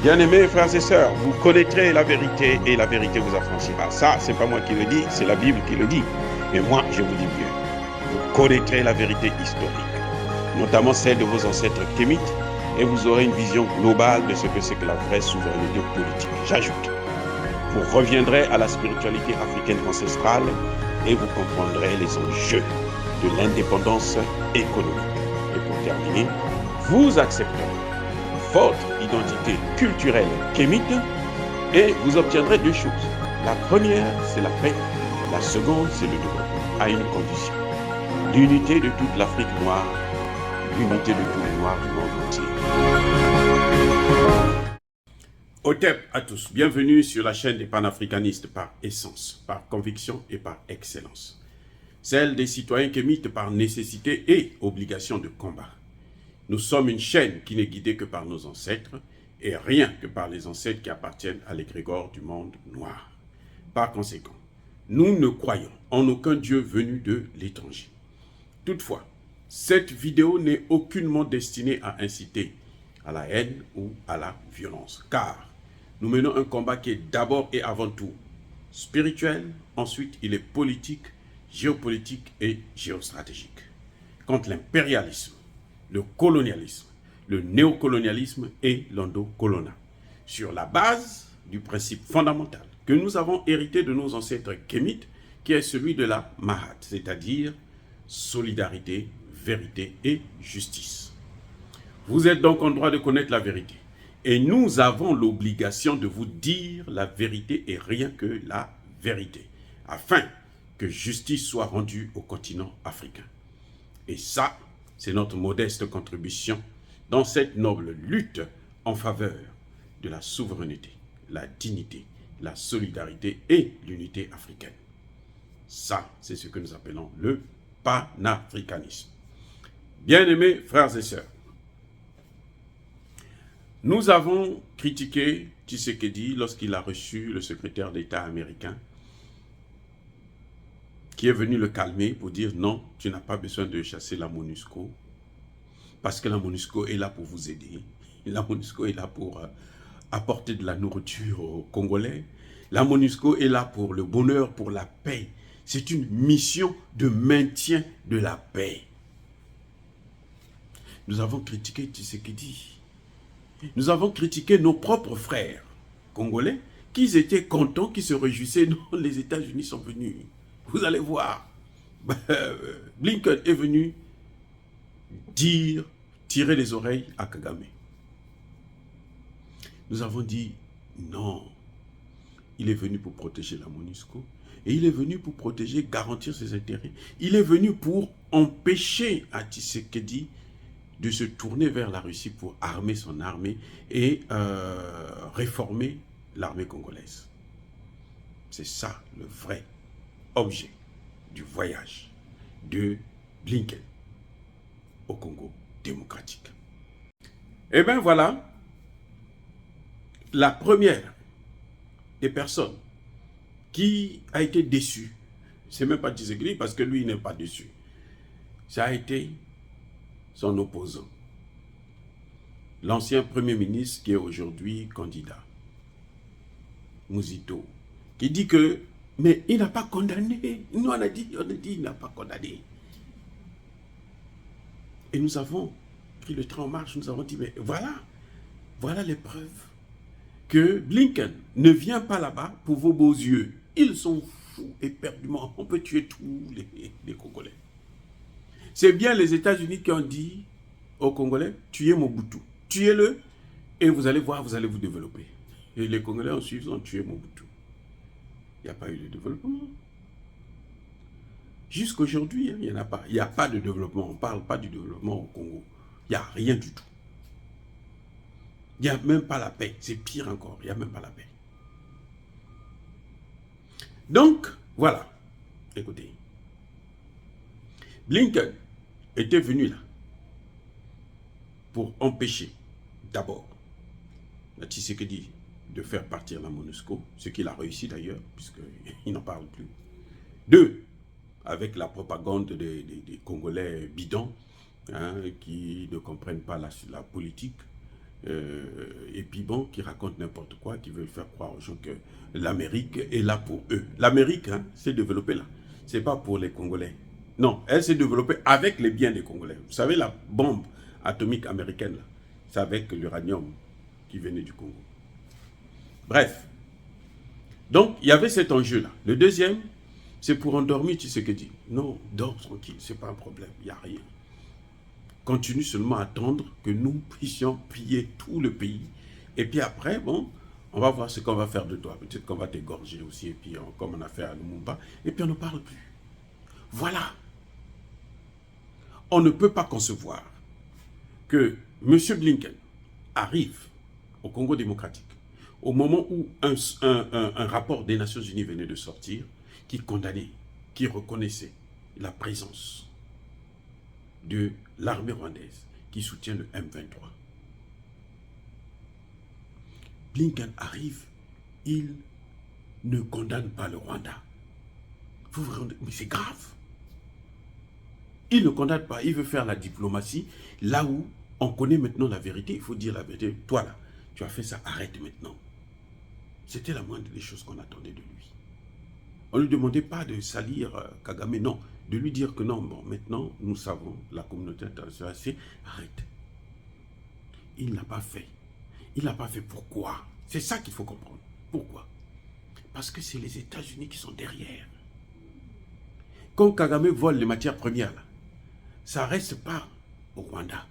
Bien-aimés frères et sœurs, vous connaîtrez la vérité et la vérité vous affranchira. Ça, c'est pas moi qui le dis, c'est la Bible qui le dit. Et moi, je vous dis mieux. Vous connaîtrez la vérité historique, notamment celle de vos ancêtres kémites, et vous aurez une vision globale de ce que c'est que la vraie souveraineté politique. J'ajoute, vous reviendrez à la spiritualité africaine ancestrale et vous comprendrez les enjeux de l'indépendance économique. Et pour terminer, vous accepterez votre identité culturelle kémite et vous obtiendrez deux choses. La première, c'est la paix. La seconde, c'est le développement, à une condition. L'unité de toute l'Afrique noire, l'unité de tous les Noirs du monde entier. Otep à tous, bienvenue sur la chaîne des panafricanistes par essence, par conviction et par excellence. Celle des citoyens kémites par nécessité et obligation de combat. Nous sommes une chaîne qui n'est guidée que par nos ancêtres et rien que par les ancêtres qui appartiennent à l'égrégore du monde noir. Par conséquent, nous ne croyons en aucun Dieu venu de l'étranger. Toutefois, cette vidéo n'est aucunement destinée à inciter à la haine ou à la violence, car nous menons un combat qui est d'abord et avant tout spirituel, ensuite il est politique, géopolitique et géostratégique. Contre l'impérialisme, le colonialisme, le néocolonialisme et l'endocolonat, sur la base du principe fondamental que nous avons hérité de nos ancêtres kémites, qui est celui de la Mahat, c'est-à-dire solidarité, vérité et justice. Vous êtes donc en droit de connaître la vérité, et nous avons l'obligation de vous dire la vérité et rien que la vérité, afin que justice soit rendue au continent africain. Et ça, c'est notre modeste contribution dans cette noble lutte en faveur de la souveraineté, la dignité, la solidarité et l'unité africaine. Ça, c'est ce que nous appelons le panafricanisme. Bien-aimés frères et sœurs, nous avons critiqué Tshisekedi lorsqu'il a reçu le secrétaire d'État américain qui est venu le calmer pour dire non, tu n'as pas besoin de chasser la MONUSCO parce que la MONUSCO est là pour vous aider. La MONUSCO est là pour apporter de la nourriture aux Congolais. La MONUSCO est là pour le bonheur, pour la paix. C'est une mission de maintien de la paix. Nous avons critiqué Tshisekedi. Nous avons critiqué nos propres frères congolais qui étaient contents, qui se réjouissaient. Non, les États-Unis sont venus. Vous allez voir, Blinken est venu tirer les oreilles à Kagame. Nous avons dit non, il est venu pour protéger la MONUSCO et il est venu pour protéger, garantir ses intérêts. Il est venu pour empêcher à Tshisekedi de se tourner vers la Russie pour armer son armée et réformer l'armée congolaise. C'est ça le vrai objet du voyage de Blinken au Congo démocratique. Et bien voilà, la première des personnes qui a été déçue, c'est même pas Tshisekedi parce que lui il n'est pas déçu, ça a été son opposant, l'ancien premier ministre qui est aujourd'hui candidat, Muzito, qui dit que mais il n'a pas condamné. Nous, on a dit, il n'a pas condamné. Et nous avons pris le train en marche, nous avons dit, mais voilà les preuves que Blinken ne vient pas là-bas pour vos beaux yeux. Ils sont fous éperdument. On peut tuer tous les Congolais. C'est bien les États-Unis qui ont dit aux Congolais, tuez Mobutu. Tuez-le et vous allez voir, vous allez vous développer. Et les Congolais ensuite ont tué Mobutu. Il n'y a pas eu de développement. Jusqu'aujourd'hui, il n'y en a pas. Il n'y a pas de développement. On ne parle pas du développement au Congo. Il n'y a rien du tout. Il n'y a même pas la paix. C'est pire encore. Il n'y a même pas la paix. Donc, voilà. Écoutez. Blinken était venu là pour empêcher d'abord la Tshisekedi de faire partir la MONUSCO, ce qu'il a réussi d'ailleurs, puisqu'il n'en parle plus. 2, avec la propagande des Congolais bidons, qui ne comprennent pas la politique, et puis bon, qui racontent n'importe quoi, qui veulent faire croire aux gens que l'Amérique est là pour eux. L'Amérique, hein, s'est développée là. C'est pas pour les Congolais. Non, elle s'est développée avec les biens des Congolais. Vous savez, la bombe atomique américaine, là, c'est avec l'uranium qui venait du Congo. Bref. Donc, il y avait cet enjeu-là. Le deuxième, c'est pour endormir Tshisekedi. Non, dors tranquille, c'est pas un problème, il n'y a rien. Continue seulement à attendre que nous puissions piller tout le pays. Et puis après, bon, on va voir ce qu'on va faire de toi. Peut-être qu'on va t'égorger aussi, et puis comme on a fait à Lumumba, et puis on ne parle plus. Voilà. On ne peut pas concevoir que M. Blinken arrive au Congo démocratique au moment où un rapport des Nations Unies venait de sortir, qui condamnait, qui reconnaissait la présence de l'armée rwandaise qui soutient le M23. Blinken arrive, il ne condamne pas le Rwanda. Vous vous rendez, mais c'est grave. Il ne condamne pas, il veut faire la diplomatie là où on connaît maintenant la vérité. Il faut dire la vérité. Toi là, tu as fait ça, arrête maintenant. C'était la moindre des choses qu'on attendait de lui. On ne lui demandait pas de salir Kagame, non. De lui dire que non, bon, maintenant, nous savons, la communauté internationale, c'est arrête. Il ne l'a pas fait. Il ne l'a pas fait pourquoi? C'est ça qu'il faut comprendre. Pourquoi? Parce que c'est les États-Unis qui sont derrière. Quand Kagame vole les matières premières, là, ça ne reste pas au Rwanda.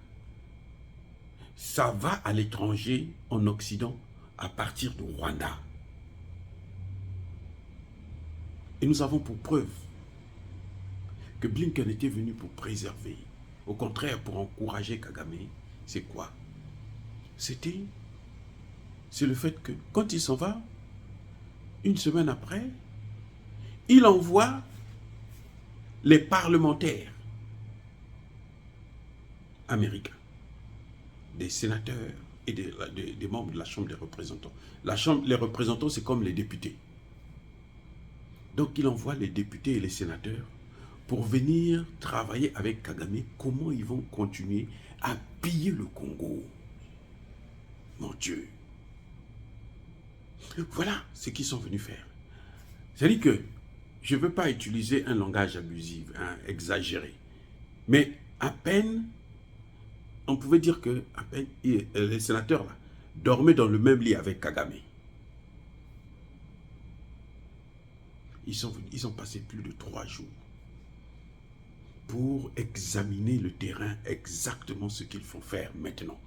Ça va à l'étranger, en Occident, à partir du Rwanda. Et nous avons pour preuve que Blinken était venu pour préserver, au contraire pour encourager Kagame. C'est quoi? C'est le fait que quand il s'en va, une semaine après, il envoie les parlementaires américains, des sénateurs et des membres de la Chambre des représentants. Les représentants, c'est comme les députés. Donc il envoie les députés et les sénateurs pour venir travailler avec Kagame. Comment ils vont continuer à piller le Congo? Mon Dieu. Voilà ce qu'ils sont venus faire. C'est-à-dire que je ne veux pas utiliser un langage abusif, hein, exagéré. Mais à peine, on pouvait dire que à peine, les sénateurs là, dormaient dans le même lit avec Kagame. Ils ont passé plus de 3 jours pour examiner le terrain, exactement ce qu'ils font faire maintenant.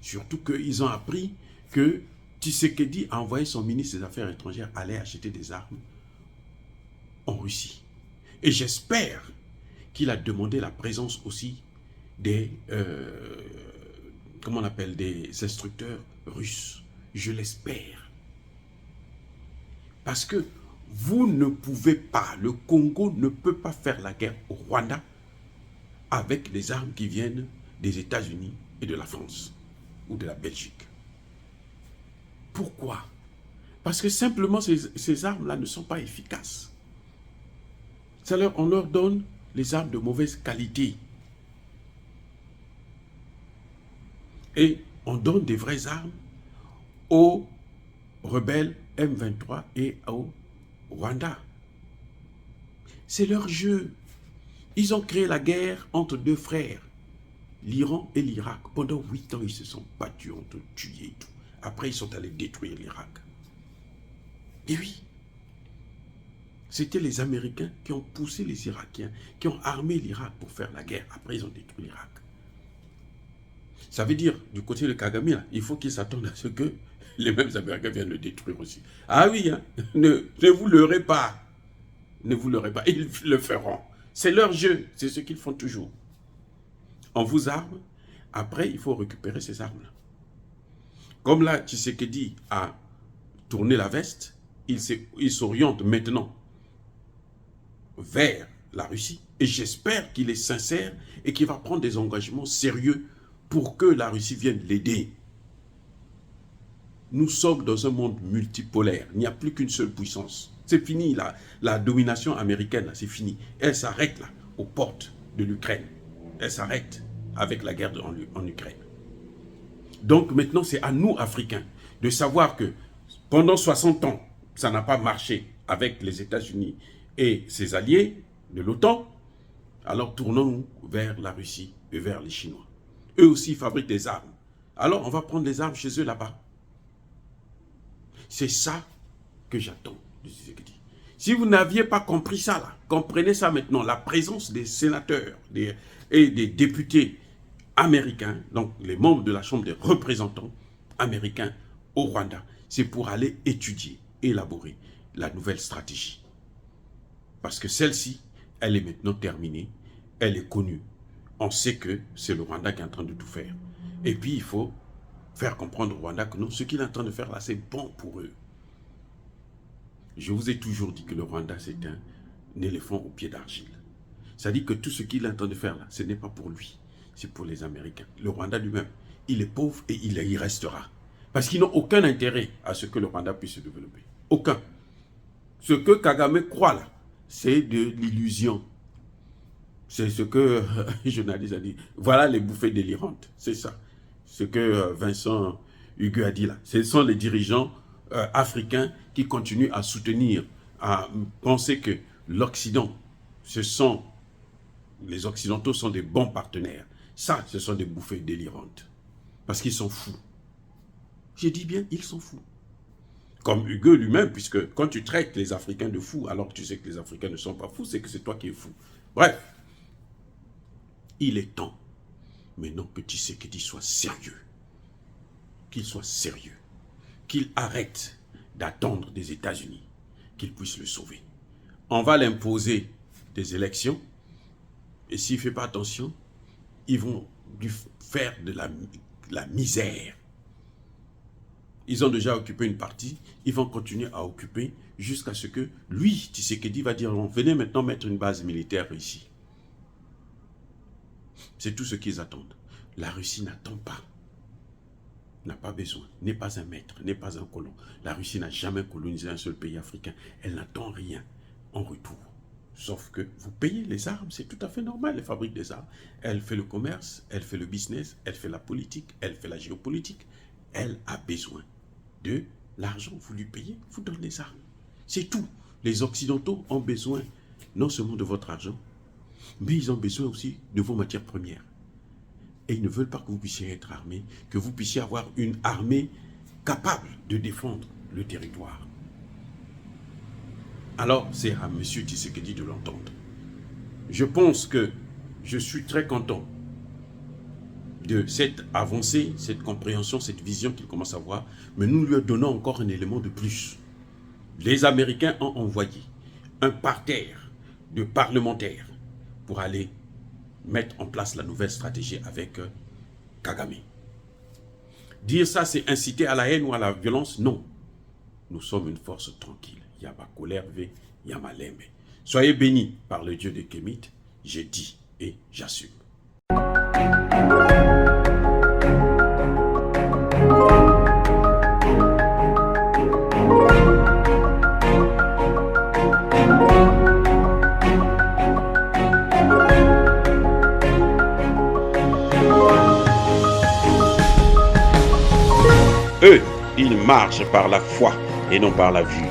Surtout qu'ils ont appris que Tshisekedi a envoyé son ministre des Affaires étrangères aller acheter des armes en Russie. Et j'espère qu'il a demandé la présence aussi des, comment on appelle, des instructeurs russes. Je l'espère. Parce que vous ne pouvez pas, le Congo ne peut pas faire la guerre au Rwanda avec les armes qui viennent des États-Unis et de la France ou de la Belgique. Pourquoi? Parce que simplement ces armes-là ne sont pas efficaces. On leur donne les armes de mauvaise qualité. Et on donne des vraies armes aux rebelles M23 et au Rwanda. C'est leur jeu. Ils ont créé la guerre entre deux frères, l'Iran et l'Irak. Pendant 8 ans, ils se sont battus, ont tué et tout. Après, ils sont allés détruire l'Irak. Et oui, c'était les Américains qui ont poussé les Irakiens, qui ont armé l'Irak pour faire la guerre. Après, ils ont détruit l'Irak. Ça veut dire, du côté de Kagame, là, il faut qu'ils s'attendent à ce que les mêmes Américains viennent le détruire aussi. Ah oui, hein, ne vous leurrez pas. Ne vous leurrez pas. Ils le feront. C'est leur jeu. C'est ce qu'ils font toujours. On vous arme. Après, il faut récupérer ces armes-là. Comme là, Tshisekedi a tourné la veste, il s'oriente maintenant vers la Russie. Et j'espère qu'il est sincère et qu'il va prendre des engagements sérieux pour que la Russie vienne l'aider. Nous sommes dans un monde multipolaire. Il n'y a plus qu'une seule puissance. C'est fini, la domination américaine, c'est fini. Elle s'arrête là, aux portes de l'Ukraine. Elle s'arrête avec la guerre en Ukraine. Donc maintenant, c'est à nous, Africains, de savoir que pendant 60 ans, ça n'a pas marché avec les États-Unis et ses alliés de l'OTAN. Alors tournons-nous vers la Russie et vers les Chinois. Eux aussi fabriquent des armes. Alors on va prendre les armes chez eux là-bas. C'est ça que j'attends de Tshisekedi. Si vous n'aviez pas compris ça, là, comprenez ça maintenant. La présence des sénateurs et des députés américains, donc les membres de la Chambre des représentants américains au Rwanda, c'est pour aller étudier, élaborer la nouvelle stratégie. Parce que celle-ci, elle est maintenant terminée, elle est connue. On sait que c'est le Rwanda qui est en train de tout faire. Et puis il faut faire comprendre au Rwanda que non, ce qu'il est en train de faire là, c'est bon pour eux. Je vous ai toujours dit que le Rwanda, c'est un éléphant au pied d'argile. Ça dit que tout ce qu'il est en train de faire là, ce n'est pas pour lui, c'est pour les Américains. Le Rwanda lui-même, il est pauvre et il y restera. Parce qu'ils n'ont aucun intérêt à ce que le Rwanda puisse se développer. Aucun. Ce que Kagame croit là, c'est de l'illusion. C'est ce que le journaliste a dit. Voilà les bouffées délirantes. C'est ça. Ce que Vincent Hugo a dit là. Ce sont les dirigeants africains qui continuent à soutenir, à penser que l'Occident, les Occidentaux sont des bons partenaires. Ça, ce sont des bouffées délirantes. Parce qu'ils sont fous. J'ai dit bien, ils sont fous. Comme Hugo lui-même, puisque quand tu traites les Africains de fous, alors que tu sais que les Africains ne sont pas fous, c'est que c'est toi qui es fou. Bref, il est temps maintenant que Tshisekedi soit sérieux. Qu'il soit sérieux. Qu'il arrête d'attendre des États-Unis, qu'ils puissent le sauver. On va l'imposer des élections, et s'il ne fait pas attention, ils vont lui faire de la misère. Ils ont déjà occupé une partie, ils vont continuer à occuper jusqu'à ce que lui, Tshisekedi, va dire, venez maintenant mettre une base militaire ici. C'est tout ce qu'ils attendent. La Russie n'attend pas, n'a pas besoin, n'est pas un maître, n'est pas un colon. La Russie n'a jamais colonisé un seul pays africain. Elle n'attend rien en retour. Sauf que vous payez les armes, c'est tout à fait normal, elle fabrique des armes. Elle fait le commerce, elle fait le business, elle fait la politique, elle fait la géopolitique. Elle a besoin de l'argent, vous lui payez, vous donnez les armes. C'est tout. Les Occidentaux ont besoin non seulement de votre argent, mais ils ont besoin aussi de vos matières premières. Et ils ne veulent pas que vous puissiez être armés, que vous puissiez avoir une armée capable de défendre le territoire. Alors, c'est à M. Tshisekedi de l'entendre. Je pense que je suis très content de cette avancée, cette compréhension, cette vision qu'il commence à avoir, mais nous lui donnons encore un élément de plus. Les Américains ont envoyé un parterre de parlementaires pour aller mettre en place la nouvelle stratégie avec Kagame. Dire ça, c'est inciter à la haine ou à la violence? Non. Nous sommes une force tranquille. Yaba Kolerve, Yama Lembe. Soyez bénis par le Dieu des Kémites. J'ai dit et j'assume. Eux, ils marchent par la foi et non par la vue.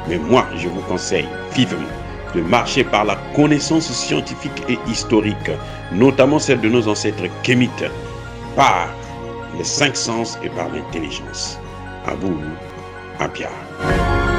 Mais moi, je vous conseille vivement de marcher par la connaissance scientifique et historique, notamment celle de nos ancêtres kémites, par les 5 sens et par l'intelligence. À vous, à Pierre.